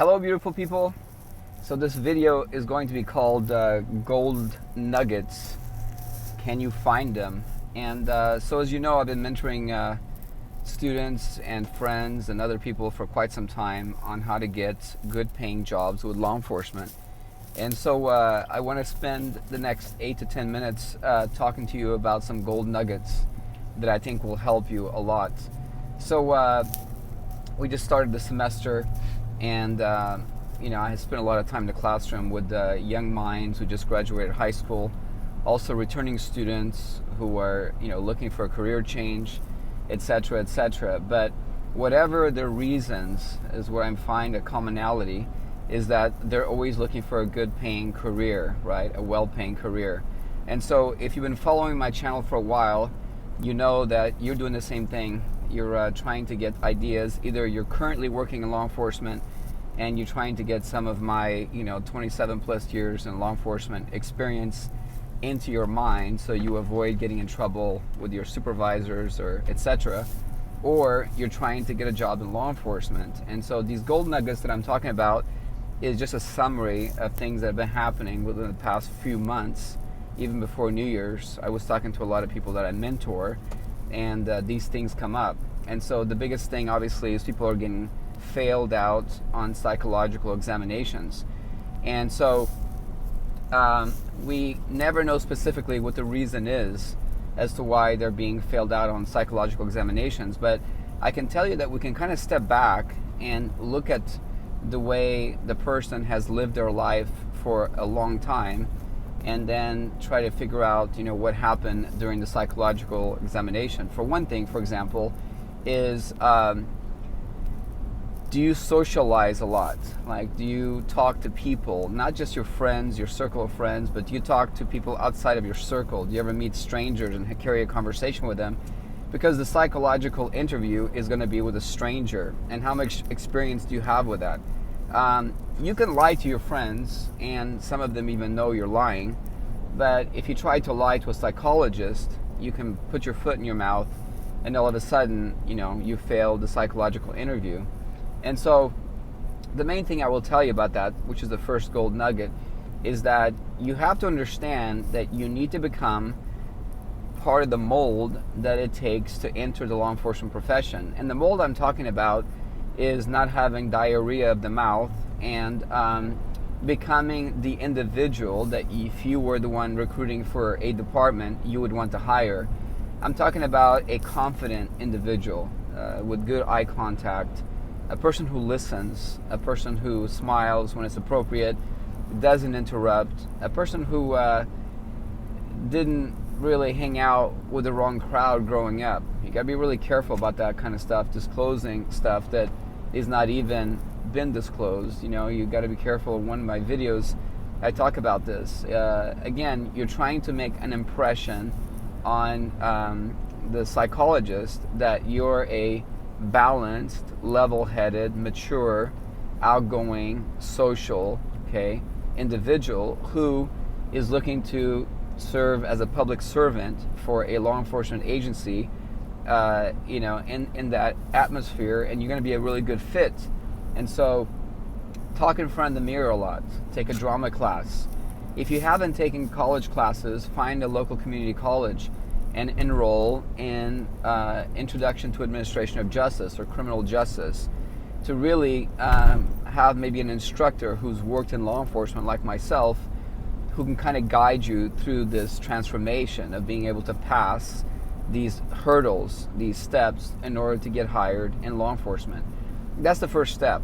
Hello, beautiful people. So this video is going to be called Gold Nuggets. Can you find them? And so as you know, I've been mentoring students and friends and other people for quite some time on how to get good paying jobs with law enforcement. And so I want to spend the next 8 to 10 minutes talking to you about some gold nuggets that I think will help you a lot. So we just started the semester, and I spent a lot of time in the classroom with young minds who just graduated high school, also returning students who are looking for a career change, etc., etc. But whatever their reasons, is what I'm finding a commonality is that they're always looking for a good paying career, right? A well paying career. And so if you've been following my channel for a while, you know that you're doing the same thing. You're trying to get ideas. Either you're currently working in law enforcement and you're trying to get some of my 27 plus years in law enforcement experience into your mind so you avoid getting in trouble with your supervisors or etc., or you're trying to get a job in law enforcement. And so these gold nuggets that I'm talking about is just a summary of things that have been happening within the past few months. Even before New Year's, I was talking to a lot of people that I mentor, and these things come up. And so the biggest thing, obviously, is people are getting failed out on psychological examinations. And so we never know specifically what the reason is as to why they're being failed out on psychological examinations. But I can tell you that we can kind of step back and look at the way the person has lived their life for a long time, and then try to figure out what happened during the psychological examination. For one thing, for example, is do you socialize a lot? Like, do you talk to people, not just your friends, your circle of friends, but do you talk to people outside of your circle? Do you ever meet strangers and carry a conversation with them? Because the psychological interview is going to be with a stranger, and how much experience do you have with that? You can lie to your friends, and some of them even know you're lying, but if you try to lie to a psychologist, you can put your foot in your mouth, and all of a sudden, you failed the psychological interview. And so the main thing I will tell you about that, which is the first gold nugget, is that you have to understand that you need to become part of the mold that it takes to enter the law enforcement profession. And the mold I'm talking about is not having diarrhea of the mouth and becoming the individual that if you were the one recruiting for a department, you would want to hire. I'm talking about a confident individual with good eye contact, a person who listens, a person who smiles when it's appropriate, doesn't interrupt, a person who didn't really hang out with the wrong crowd growing up. You gotta be really careful about that kind of stuff, disclosing stuff that is not even been disclosed. You gotta be careful. In one of my videos, I talk about this. Again, you're trying to make an impression on the psychologist that you're a balanced, level-headed, mature, outgoing, social, individual who is looking to serve as a public servant for a law enforcement agency, in that atmosphere, and you're going to be a really good fit. And so talk in front of the mirror a lot. Take a drama class. If you haven't taken college classes, find a local community college and enroll in Introduction to Administration of Justice or Criminal Justice to really have maybe an instructor who's worked in law enforcement like myself, who can kind of guide you through this transformation of being able to pass these hurdles, these steps, in order to get hired in law enforcement. That's the first step.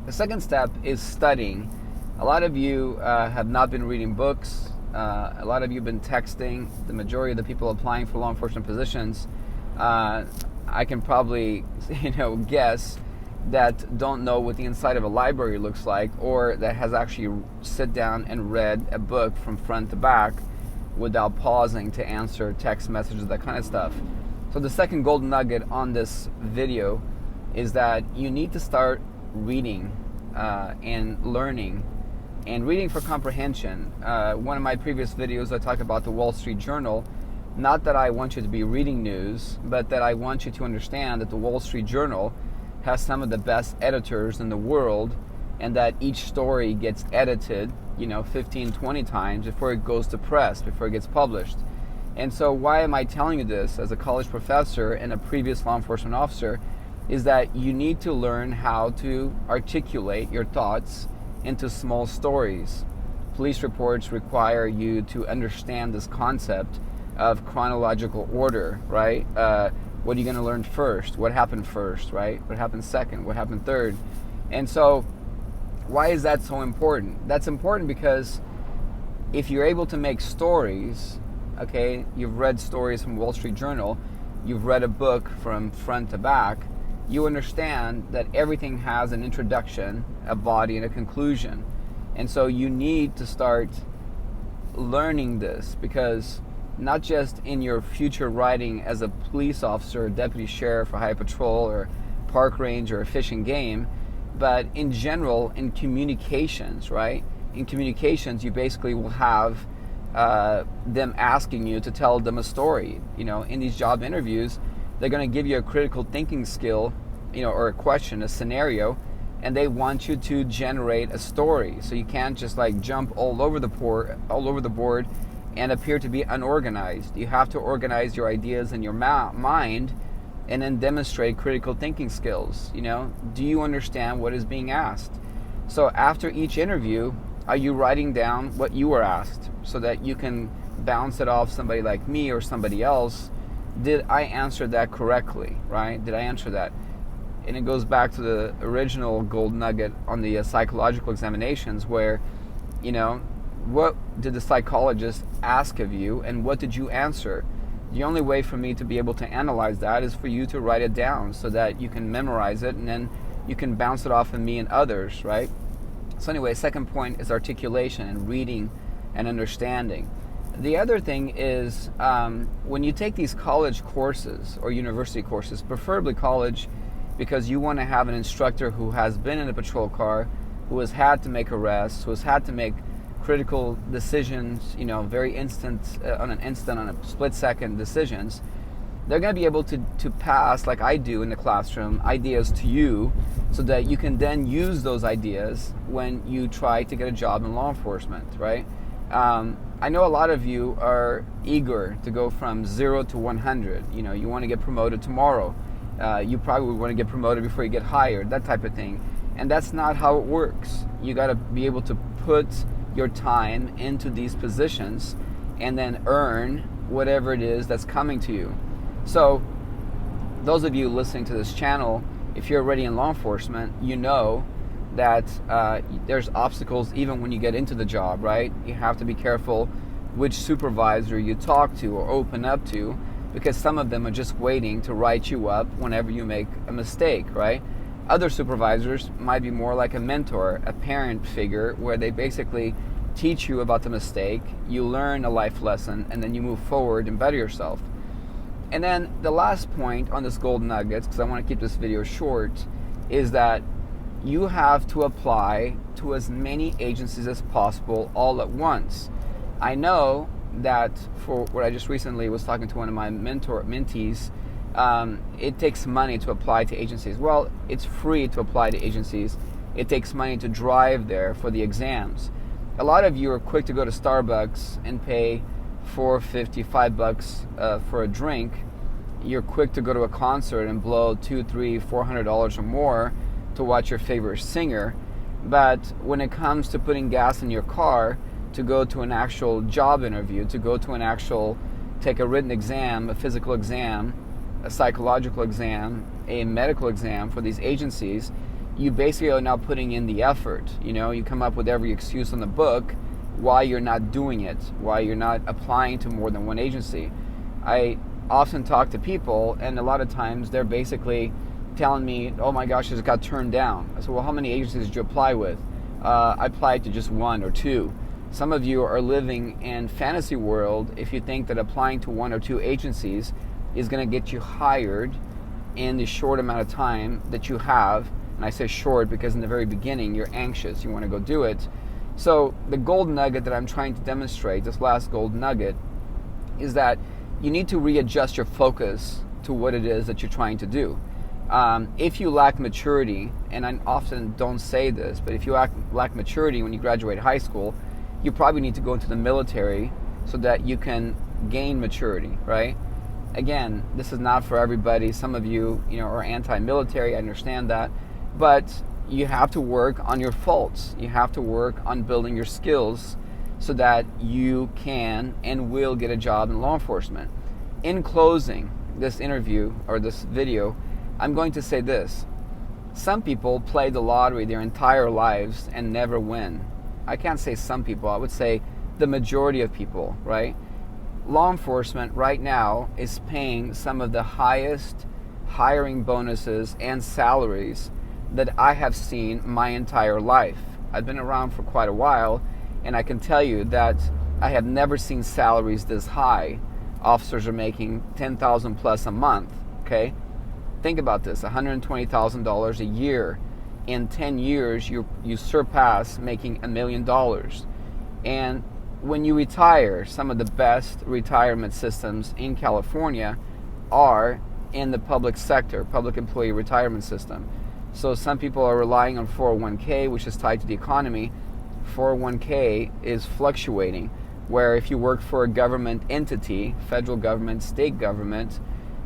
The second step is studying. A lot of you have not been reading books. A lot of you have been texting. The majority of the people applying for law enforcement positions, I can probably guess, that don't know what the inside of a library looks like, or that has actually sit down and read a book from front to back without pausing to answer text messages, that kind of stuff. So the second golden nugget on this video is that you need to start reading and learning, and reading for comprehension. One of my previous videos, I talk about the Wall Street Journal. Not that I want you to be reading news, but that I want you to understand that the Wall Street Journal has some of the best editors in the world and that each story gets edited, 15, 20 times before it goes to press, before it gets published. And so why am I telling you this as a college professor and a previous law enforcement officer is that you need to learn how to articulate your thoughts into small stories. Police reports require you to understand this concept of chronological order, right? What are you going to learn first? What happened first, right? What happened second? What happened third? And so why is that so important? That's important because if you're able to make stories, okay, you've read stories from Wall Street Journal, you've read a book from front to back, you understand that everything has an introduction, a body, and a conclusion. And so you need to start learning this, because not just in your future writing as a police officer, deputy sheriff, or highway patrol, or park ranger, or fish and game, but in general in communications, right? In communications, you basically will have them asking you to tell them a story. In these job interviews, they're going to give you a critical thinking skill, or a question, a scenario, and they want you to generate a story. So you can't just jump all over the board and appear to be unorganized. You have to organize your ideas in your mind and then demonstrate critical thinking skills. Do you understand what is being asked? So after each interview, are you writing down what you were asked so that you can bounce it off somebody like me or somebody else? Did I answer that correctly, right? Did I answer that? And it goes back to the original gold nugget on the psychological examinations where, what did the psychologist ask of you and what did you answer? The only way for me to be able to analyze that is for you to write it down so that you can memorize it and then you can bounce it off of me and others, right? So anyway, second point is articulation and reading and understanding. The other thing is when you take these college courses or university courses, preferably college, because you want to have an instructor who has been in a patrol car, who has had to make arrests, who has had to make critical decisions, very on a split-second decisions. They're going to be able to pass, like I do in the classroom, ideas to you so that you can then use those ideas when you try to get a job in law enforcement, right? I know a lot of you are eager to go from 0 to 100. You want to get promoted tomorrow. You probably want to get promoted before you get hired, that type of thing. And that's not how it works. You got to be able to put your time into these positions and then earn whatever it is that's coming to you. So those of you listening to this channel, if you're already in law enforcement, you know that there's obstacles even when you get into the job, right? You have to be careful which supervisor you talk to or open up to, because some of them are just waiting to write you up whenever you make a mistake, right? Other supervisors might be more like a mentor, a parent figure, where they basically teach you about the mistake, you learn a life lesson, and then you move forward and better yourself. And then the last point on this gold nuggets, because I want to keep this video short, is that you have to apply to as many agencies as possible all at once. I know that for what I just recently was talking to one of my mentees, it takes money to apply to agencies. Well, it's free to apply to agencies. It takes money to drive there for the exams. A lot of you are quick to go to Starbucks and pay $4.50, $5 for a drink. You're quick to go to a concert and blow $200, $300, $400 or more to watch your favorite singer. But when it comes to putting gas in your car to go to an actual job interview, to go to take a written exam, a physical exam, a psychological exam, a medical exam for these agencies, you basically are now putting in the effort. You come up with every excuse on the book why you're not doing it, why you're not applying to more than one agency. I often talk to people, and a lot of times they're basically telling me, oh my gosh, I just got turned down. I said, well, how many agencies did you apply with? I applied to just 1 or 2. Some of you are living in fantasy world if you think that applying to 1 or 2 agencies is going to get you hired in the short amount of time that you have. And I say short because in the very beginning you're anxious, you want to go do it. So the gold nugget that I'm trying to demonstrate, this last gold nugget, is that you need to readjust your focus to what it is that you're trying to do. If you lack maturity, and I often don't say this, but if you lack maturity when you graduate high school, you probably need to go into the military so that you can gain maturity, right? Again, this is not for everybody. Some of you, are anti-military. I understand that, but you have to work on your faults. You have to work on building your skills so that you can and will get a job in law enforcement. In closing this interview or this video, I'm going to say this. Some people play the lottery their entire lives and never win. I can't say some people, I would say the majority of people, right? Law enforcement right now is paying some of the highest hiring bonuses and salaries that I have seen my entire life. I've been around for quite a while, and I can tell you that I have never seen salaries this high. Officers are making $10,000 plus a month, okay? Think about this, $120,000 a year. In 10 years, you surpass making $1 million. And when you retire, some of the best retirement systems in California are in the public sector, public employee retirement system. So some people are relying on 401k, which is tied to the economy. 401k is fluctuating, where if you work for a government entity, federal government, state government,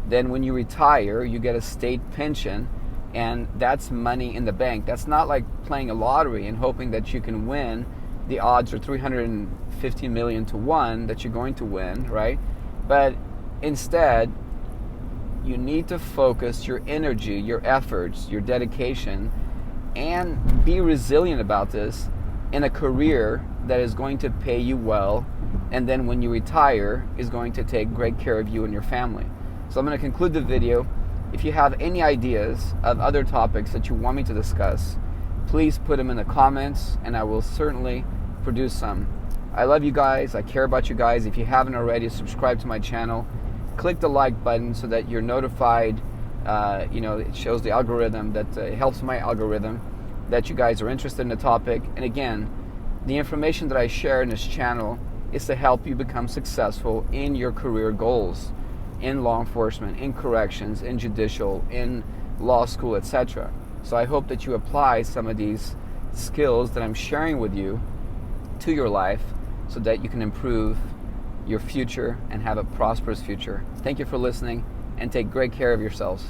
then when you retire, you get a state pension, and that's money in the bank. That's not like playing a lottery and hoping that you can win. The odds are 350 million to 1 that you're going to win, right? But instead, you need to focus your energy, your efforts, your dedication, and be resilient about this in a career that is going to pay you well, and then when you retire is going to take great care of you and your family. So I'm going to conclude the video. If you have any ideas of other topics that you want me to discuss, please put them in the comments and I will certainly produce some. I love you guys. I care about you guys. If you haven't already, subscribe to my channel. Click the like button so that you're notified. It shows the algorithm that it helps my algorithm that you guys are interested in the topic. And again, the information that I share in this channel is to help you become successful in your career goals, in law enforcement, in corrections, in judicial, in law school, etc. So I hope that you apply some of these skills that I'm sharing with you to your life so that you can improve your future and have a prosperous future. Thank you for listening, and take great care of yourselves.